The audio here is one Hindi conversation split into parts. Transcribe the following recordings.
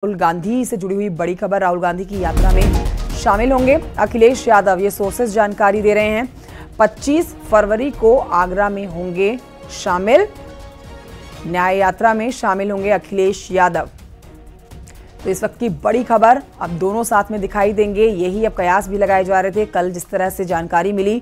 राहुल गांधी से जुड़ी हुई बड़ी खबर। राहुल गांधी की यात्रा में शामिल होंगे अखिलेश यादव, ये सोर्सेस जानकारी दे रहे हैं। 25 फरवरी को आगरा में होंगे शामिल, न्याय यात्रा में शामिल होंगे अखिलेश यादव। तो इस वक्त की बड़ी खबर, अब दोनों साथ में दिखाई देंगे, यही अब कयास भी लगाए जा रहे थे। कल जिस तरह से जानकारी मिली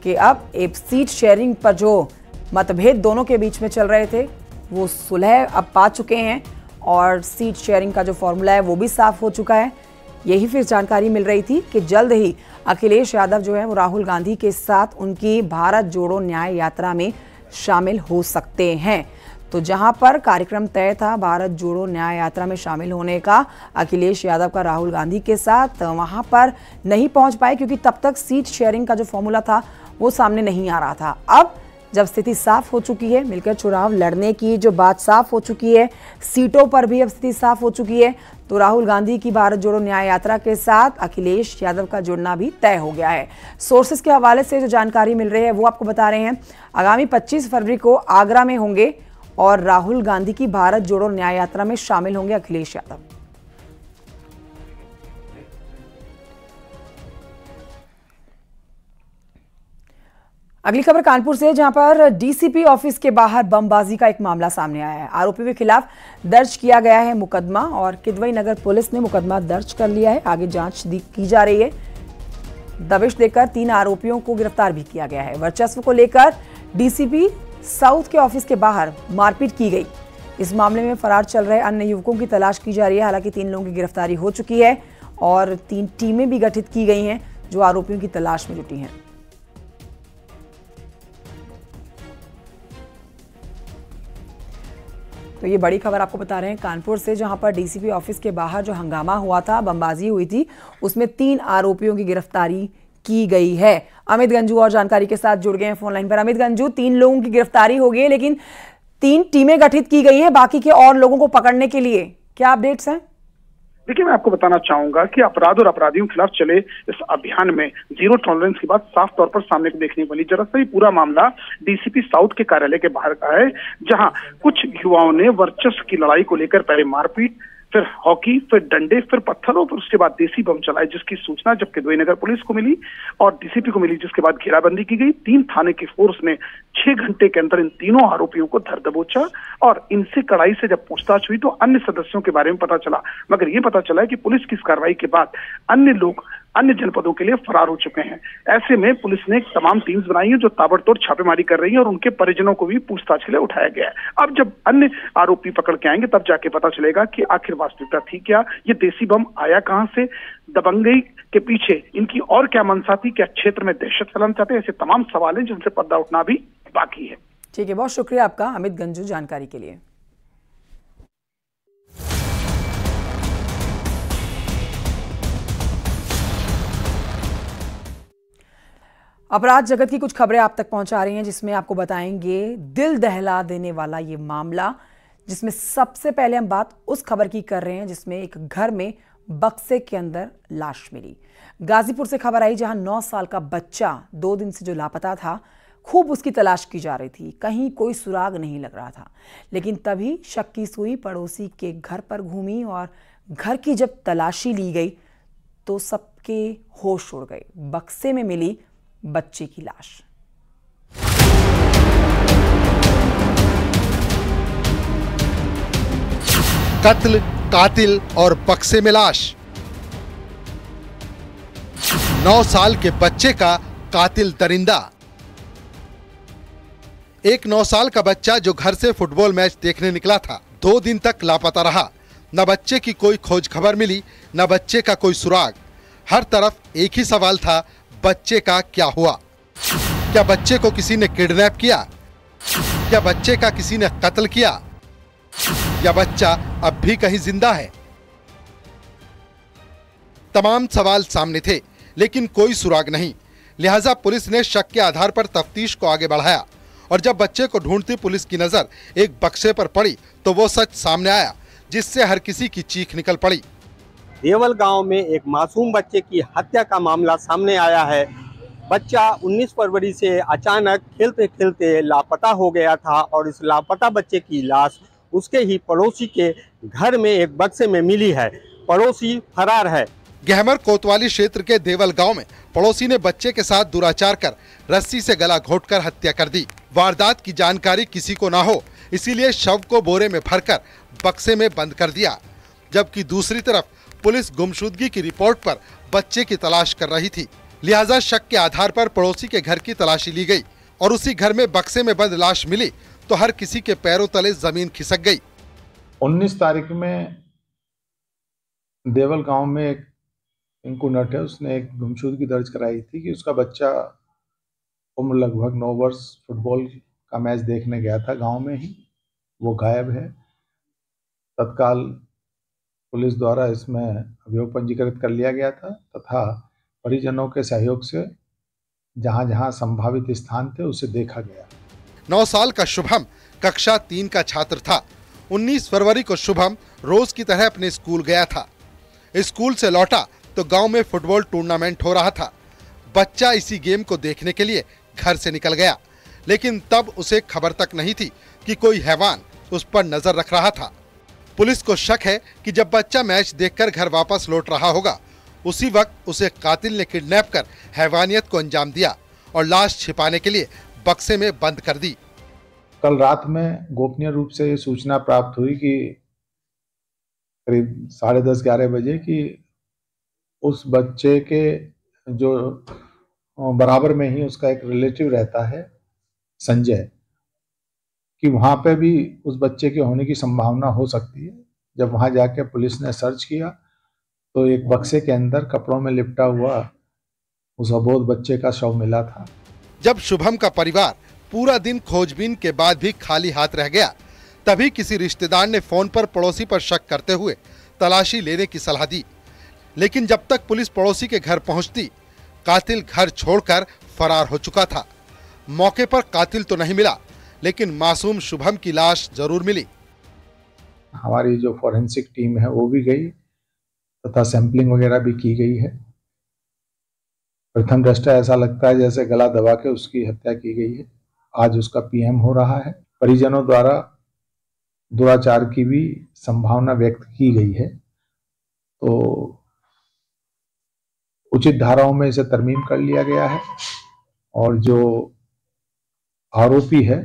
कि अब एक सीट शेयरिंग पर जो मतभेद दोनों के बीच में चल रहे थे वो सुलह अब पा चुके हैं और सीट शेयरिंग का जो फॉर्मूला है वो भी साफ हो चुका है। यही फिर जानकारी मिल रही थी कि जल्द ही अखिलेश यादव जो है वो राहुल गांधी के साथ उनकी भारत जोड़ो न्याय यात्रा में शामिल हो सकते हैं। तो जहां पर कार्यक्रम तय था भारत जोड़ो न्याय यात्रा में शामिल होने का अखिलेश यादव का राहुल गांधी के साथ, वहां पर नहीं पहुंच पाए क्योंकि तब तक सीट शेयरिंग का जो फॉर्मूला था वो सामने नहीं आ रहा था। अब जब स्थिति साफ हो चुकी है, मिलकर चुनाव लड़ने की जो बात साफ हो चुकी है, सीटों पर भी अब स्थिति साफ हो चुकी है, तो राहुल गांधी की भारत जोड़ो न्याय यात्रा के साथ अखिलेश यादव का जुड़ना भी तय हो गया है। सोर्सेस के हवाले से जो जानकारी मिल रही है वो आपको बता रहे हैं। आगामी 25 फरवरी को आगरा में होंगे और राहुल गांधी की भारत जोड़ो न्याय यात्रा में शामिल होंगे अखिलेश यादव। अगली खबर कानपुर से, जहां पर डीसीपी ऑफिस के बाहर बमबाजी का एक मामला सामने आया है। आरोपी के खिलाफ दर्ज किया गया है मुकदमा और किदवई नगर पुलिस ने मुकदमा दर्ज कर लिया है। आगे जांच की जा रही है। दबिश देकर 3 आरोपियों को गिरफ्तार भी किया गया है। वर्चस्व को लेकर डीसीपी साउथ के ऑफिस के बाहर मारपीट की गई। इस मामले में फरार चल रहे अन्य युवकों की तलाश की जा रही है। हालांकि 3 लोगों की गिरफ्तारी हो चुकी है और 3 टीमें भी गठित की गई हैं जो आरोपियों की तलाश में जुटी हैं। तो ये बड़ी खबर आपको बता रहे हैं कानपुर से, जहां पर डीसीपी ऑफिस के बाहर जो हंगामा हुआ था, बमबाजी हुई थी, उसमें 3 आरोपियों की गिरफ्तारी की गई है। अमित गंजू और जानकारी के साथ जुड़ गए हैं फोन लाइन पर। अमित गंजू, 3 लोगों की गिरफ्तारी हो गई है लेकिन 3 टीमें गठित की गई हैं बाकी के और लोगों को पकड़ने के लिए, क्या अपडेट्स हैं? देखिए, मैं आपको बताना चाहूंगा कि अपराध और अपराधियों के खिलाफ चले इस अभियान में जीरो टॉलरेंस की बात साफ तौर पर सामने को देखने को मिली। दरअसल ये पूरा मामला डीसीपी साउथ के कार्यालय के बाहर का है, जहां कुछ युवाओं ने वर्चस्व की लड़ाई को लेकर पहले मारपीट, फिर हॉकी, फिर डंडे, फिर पत्थरों, फिर उसके बाद देसी बम चलाए, जिसकी सूचना जब किदवई नगर पुलिस को मिली और डीसीपी को मिली, जिसके बाद घेराबंदी की गई। 3 थाने की फोर्स ने 6 घंटे के अंदर इन तीनों आरोपियों को धर दबोचा और इनसे कड़ाई से जब पूछताछ हुई तो अन्य सदस्यों के बारे में पता चला। मगर ये पता चला है कि पुलिस की इस कार्रवाई के बाद अन्य लोग अन्य जनपदों के लिए फरार हो चुके हैं। ऐसे में पुलिस ने तमाम टीम्स बनाई है जो ताबड़तोड़ छापेमारी कर रही है और उनके परिजनों को भी पूछताछ के लिए उठाया गया है। अब जब अन्य आरोपी पकड़ के आएंगे तब जाके पता चलेगा कि आखिर वास्तविकता थी क्या, ये देसी बम आया कहां से, दबंगई के पीछे इनकी और क्या मंशा थी, क्या क्षेत्र में दहशत फैलाना चाहते हैं, ऐसे तमाम सवाल हैं जिनसे पर्दा उठना भी बाकी है। ठीक है, बहुत शुक्रिया आपका अमित गंजू जानकारी के लिए। अपराध जगत की कुछ खबरें आप तक पहुंचा रही हैं, जिसमें आपको बताएंगे दिल दहला देने वाला ये मामला, जिसमें सबसे पहले हम बात उस खबर की कर रहे हैं जिसमें एक घर में बक्से के अंदर लाश मिली। गाजीपुर से खबर आई, जहां 9 साल का बच्चा 2 दिन से जो लापता था, खूब उसकी तलाश की जा रही थी, कहीं कोई सुराग नहीं लग रहा था। लेकिन तभी शक की सुई पड़ोसी के घर पर घूमी और घर की जब तलाशी ली गई तो सबके होश उड़ गए। बक्से में मिली बच्चे की लाश। कत्ल, कातिल और बक्से में लाश। 9 साल के बच्चे का कातिल दरिंदा। एक 9 साल का बच्चा जो घर से फुटबॉल मैच देखने निकला था, 2 दिन तक लापता रहा। न बच्चे की कोई खोज खबर मिली, न बच्चे का कोई सुराग। हर तरफ एक ही सवाल था, बच्चे का क्या हुआ? क्या बच्चे को किसी ने किडनैप किया? क्या बच्चे का किसी ने कत्ल किया? या बच्चा अब भी कहीं जिंदा है? तमाम सवाल सामने थे लेकिन कोई सुराग नहीं। लिहाजा पुलिस ने शक के आधार पर तफ्तीश को आगे बढ़ाया और जब बच्चे को ढूंढती पुलिस की नजर एक बक्से पर पड़ी तो वो सच सामने आया, जिससे हर किसी की चीख निकल पड़ी। देवल गांव में एक मासूम बच्चे की हत्या का मामला सामने आया है। बच्चा 19 फरवरी से अचानक खेलते खेलते लापता हो गया था और इस लापता बच्चे की लाश उसके ही पड़ोसी के घर में एक बक्से में मिली है। पड़ोसी फरार है। गहमर कोतवाली क्षेत्र के देवल गांव में पड़ोसी ने बच्चे के साथ दुराचार कर रस्सी से गला घोंटकर हत्या कर दी। वारदात की जानकारी किसी को ना हो, इसीलिए शव को बोरे में भरकर बक्से में बंद कर दिया। जबकि दूसरी तरफ पुलिस गुमशुदगी की रिपोर्ट पर बच्चे की तलाश कर रही थी। लिहाजा शक के आधार पर पड़ोसी के घर की तलाशी ली गई और उसी घर में बक्से में बंद लाश मिली तो हर किसी के पैरों तले जमीन खिसक गई। 19 तारीख में देवल गांव में एक इनको नट है, उसने एक गुमशुदगी दर्ज कराई थी कि उसका बच्चा उम्र लगभग 9 वर्ष फुटबॉल का मैच देखने गया था गांव में ही, वो गायब है। तत्काल पुलिस द्वारा इसमें अभियोग पंजीकृत कर लिया गया था तथा परिजनों के सहयोग से जहां जहां संभावित स्थान थे उसे देखा गया। 9 साल का शुभम कक्षा 3 का छात्र था। 19 फरवरी को शुभम रोज की तरह अपने स्कूल गया था। स्कूल से लौटा तो गांव में फुटबॉल टूर्नामेंट हो रहा था। बच्चा इसी गेम को देखने के लिए घर से निकल गया, लेकिन तब उसे खबर तक नहीं थी कि कोई हैवान उस पर नजर रख रहा था। पुलिस को शक है कि जब बच्चा मैच देखकर घर वापस लौट रहा होगा, उसी वक्त उसे कातिल ने किडनैप कर हैवानियत को अंजाम दिया और लाश छिपाने के लिए बक्से में बंद कर दी। कल रात में गोपनीय रूप से ये सूचना प्राप्त हुई कि करीब 10:30-11 बजे कि उस बच्चे के जो बराबर में ही उसका एक रिलेटिव रहता है संजय, कि वहाँ पे भी उस बच्चे के होने की संभावना हो सकती है। जब वहाँ जाके पुलिस ने सर्च किया तो एक बक्से के अंदर कपड़ों में लिपटा हुआ उस अबोध बच्चे का शव मिला था। जब शुभम का परिवार पूरा दिन खोजबीन के बाद भी खाली हाथ रह गया, तभी किसी रिश्तेदार ने फोन पर पड़ोसी पर शक करते हुए तलाशी लेने की सलाह दी। लेकिन जब तक पुलिस पड़ोसी के घर पहुंचती, कातिल घर छोड़कर फरार हो चुका था। मौके पर कातिल तो नहीं मिला, लेकिन मासूम शुभम की लाश जरूर मिली। हमारी जो फॉरेंसिक टीम है वो भी गई तथा सैंपलिंग वगैरह भी की गई है। प्रथम दृष्टया ऐसा लगता है जैसे गला दबा के उसकी हत्या की गई है। आज उसका पीएम हो रहा है। परिजनों द्वारा दुराचार की भी संभावना व्यक्त की गई है, तो उचित धाराओं में इसे तरमीम कर लिया गया है और जो आरोपी है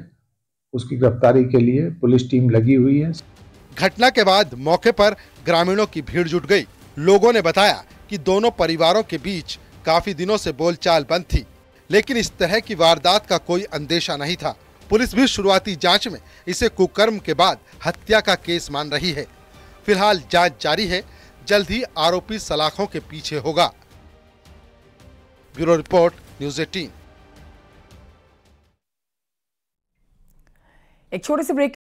उसकी गिरफ्तारी के लिए पुलिस टीम लगी हुई है। घटना के बाद मौके पर ग्रामीणों की भीड़ जुट गई। लोगों ने बताया कि दोनों परिवारों के बीच काफी दिनों से बोलचाल बंद थी, लेकिन इस तरह की वारदात का कोई अंदेशा नहीं था। पुलिस भी शुरुआती जांच में इसे कुकर्म के बाद हत्या का केस मान रही है। फिलहाल जांच जारी है, जल्द ही आरोपी सलाखों के पीछे होगा। Bureau report, news 18। एक छोटे से ब्रेक